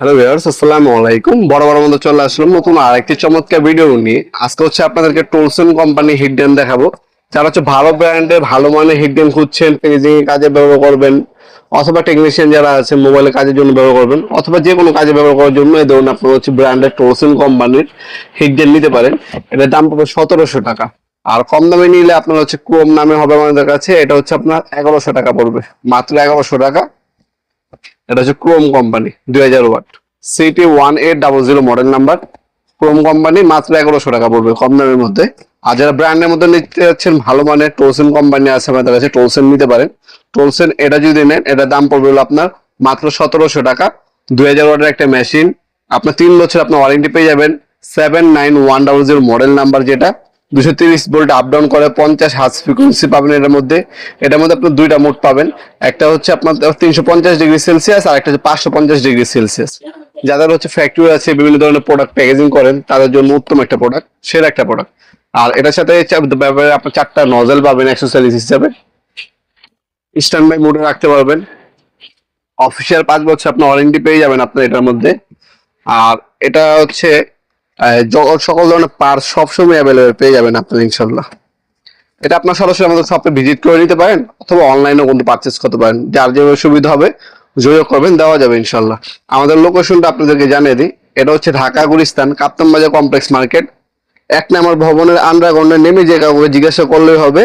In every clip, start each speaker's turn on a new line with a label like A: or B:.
A: Hello viewers, আসসালামু আলাইকুম। বড় মধ্যে চলে আসলাম নতুন আরেকটি চমৎকার ভিডিও নিয়ে। আজকে হচ্ছে আপনাদেরকে টোলসন কোম্পানি হিটডেন দেখাবো। যারা হচ্ছে ভালো ব্র্যান্ডের ভালো মানের হিটডেন খুঁজছেন, পেজিং এর কাজে ব্যবহার করবেন, অথবা টেকনিশিয়ান যারা আছে মোবাইলের কাজের জন্য ব্যবহার করবেন, অথবা যে কোনো কাজে ব্যবহার করার জন্য এই ধরুন আপনার হচ্ছে ব্র্যান্ডের টোলসন কোম্পানির হিটডেন নিতে পারেন। এটার দাম পড়বে 1700 টাকা। আর কম দামে নিলে আপনার হচ্ছে ক্রোম নামে হবে আমাদের কাছে, এটা হচ্ছে আপনার 1100 টাকা পড়বে, মাত্র 1100 টাকা। এটা হচ্ছে Chrome company 2000 watt CT1800 model number. Chrome company মাত্র 1100 টাকা পড়বে, কম দামের মধ্যে। আর যারা ব্র্যান্ডের মধ্যে নিতে যাচ্ছেন, ভালো মানের টোলসন কোম্পানি আছে আমাদের কাছে, টোলসন নিতে পারেন। টোলসন এটা যদি নেন, এটার দাম পড়বে হলো আপনার মাত্র 1700 টাকা। 2000 ওয়াটের একটা মেশিন, আপনার 3 বছর আপনার ওয়ারেন্টি পেয়ে যাবেন। 79100 মডেল নাম্বার, যেটা 230 ভোল্ট আপ ডাউন করে, 50 হার্জ ফ্রিকোয়েন্সি পাবেন এটার মধ্যে। এটার মধ্যে আপনি দুইটা মোড পাবেন, একটা হচ্ছে আপনার 350 ডিগ্রি সেলসিয়াস, আর একটা হচ্ছে 550 ডিগ্রি সেলসিয়াস। যাদের হচ্ছে ফ্যাক্টরি আছে, বিভিন্ন ধরনের প্রোডাক্ট প্যাকেজিং করেন, তাদের জন্য উত্তম একটা প্রোডাক্ট, সেরা একটা প্রোডাক্ট। আর এটার সাথে আপনার 4টা নজেল পাবেন অ্যাক্সেসরিজ হিসাবে। স্ট্যান্ড বাই মোডে রাখতে পারবেন। অফিসিয়াল 5 বছর আপনার ওয়ারেন্টি পেয়ে যাবেন আপনার এটার মধ্যে। আর এটা হচ্ছে সকল ধরনের পার্টস সবসময় অ্যাভেলেবেল পেয়ে যাবেন আপনার, ইনশাল্লাহ। এটা আপনার সরাসরি আমাদের শপে ভিজিট করে নিতে পারেন, অথবা অনলাইনেও কিন্তু পারচেস করতে পারেন। যার যেভাবে সুবিধা হবে যোগাযোগ করবেন, দেওয়া যাবে ইনশাল্লাহ। আমাদের লোকেশনটা আপনাদেরকে জানিয়ে দিই। এটা হচ্ছে ঢাকা গুলিস্তান কাপ্তান বাজার কমপ্লেক্স মার্কেট, 1 নম্বর ভবনের আন্ডারগ্রাউন্ডে নেমে যে কাউকে জিজ্ঞাসা করলেই হবে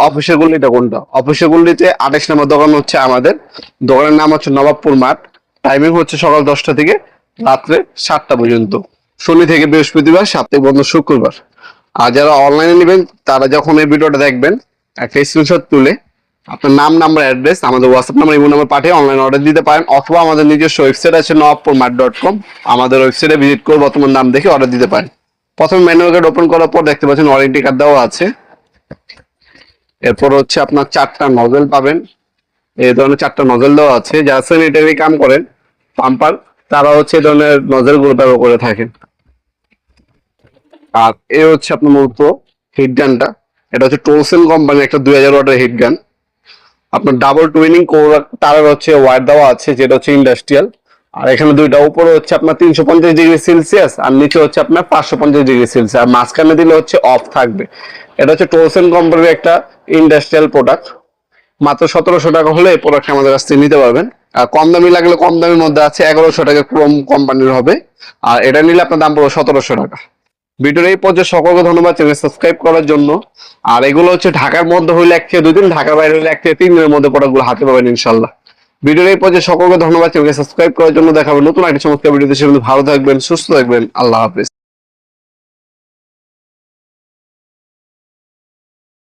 A: অফিসের গল্লিটা কোনটা। অফিসের গল্লিতে 28 নম্বর দোকান হচ্ছে আমাদের। দোকানের নাম হচ্ছে নবাবপুর মাঠ। টাইমিং হচ্ছে সকাল 10টা থেকে রাত্রে 7টা পর্যন্ত, শনি থেকে বৃহস্পতিবার, সাপ্তাহিক বন্ধ শুক্রবার। আর যারা অনলাইনে নেবেন, তারা যখন এই ভিডিওটা দেখবেন, একটা স্ক্রিনশট তুলে আপনার নাম, নাম্বার, অ্যাড্রেস আমাদের হোয়াটসঅ্যাপ নাম্বার, ইমো নাম্বার পাঠিয়ে অনলাইন অর্ডার দিতে পারেন, অথবা আমাদের নিজস্ব ওয়েবসাইট আছে নবাবপুরমাঠ.com, আমাদের ওয়েবসাইটে ভিজিট করে বর্তমান নাম দেখে অর্ডার দিতে পারেন। প্রথমে ম্যানুয়াল কার্ড ওপেন করার পর দেখতে পাচ্ছেন ওয়ারেন্টি কার্ড দেওয়া আছে। এরপর হচ্ছে আপনার 4টা নজেল পাবেন, এই ধরনের 4টা নজেল দেওয়া আছে। যারা স্যানিটারি কাম করেন, পাম্পার, তারা হচ্ছে এই ধরনের নজেল গুলো ব্যবহার করে থাকেন। আর এই হচ্ছে আপনার মূলত হিট গানটা। এটা হচ্ছে টোলসন কোম্পানির একটা 2000 ওয়াটের হিট গান। আপনার ডাবল টুইনিং তারের হচ্ছে ওয়্যার দেওয়া আছে, যেটা হচ্ছে ইন্ডাস্ট্রিয়াল। আর এখানে দুইটা, উপরে হচ্ছে আপনার 350 ডিগ্রি সেলসিয়াস, আর নিচে হচ্ছে আপনার 550 ডিগ্রি সেলসিয়াস, আর মাঝখানে দিলে হচ্ছে অফ থাকবে। এটা হচ্ছে টোলসন কোম্পানির একটা ইন্ডাস্ট্রিয়াল প্রোডাক্ট। মাত্র 1700 টাকা হলে এই প্রোডাক্ট আমাদের কাছ থেকে নিতে পারবেন। আর কম দামি লাগলে কম দামের মধ্যে আছে, 1100 টাকা ক্রোম কোম্পানির হবে। আর এটা নিলে আপনার দাম পড়বে 1700 টাকা। ভিডিওর এই পর্যায়ে সকলকে ধন্যবাদ চ্যানেল সাবস্ক্রাইব করার জন্য। আর এগুলো হচ্ছে ঢাকার মধ্যে হইলে 1 থেকে 2 দিন, ঢাকার বাইরে হলে 1 থেকে 3 দিনের মধ্যে প্রোডাক্টগুলো হাতে পাবেন ইনশাল্লাহ। ভিডিওর এই পর্যায়ে সকলকে ধন্যবাদ চ্যানেলকে সাবস্ক্রাইব করার জন্য। দেখাবেন নতুন একটা চমৎকার ভিডিওতে। সেগুলো ভালো থাকবেন, সুস্থ থাকবেন। আল্লাহ হাফেজ।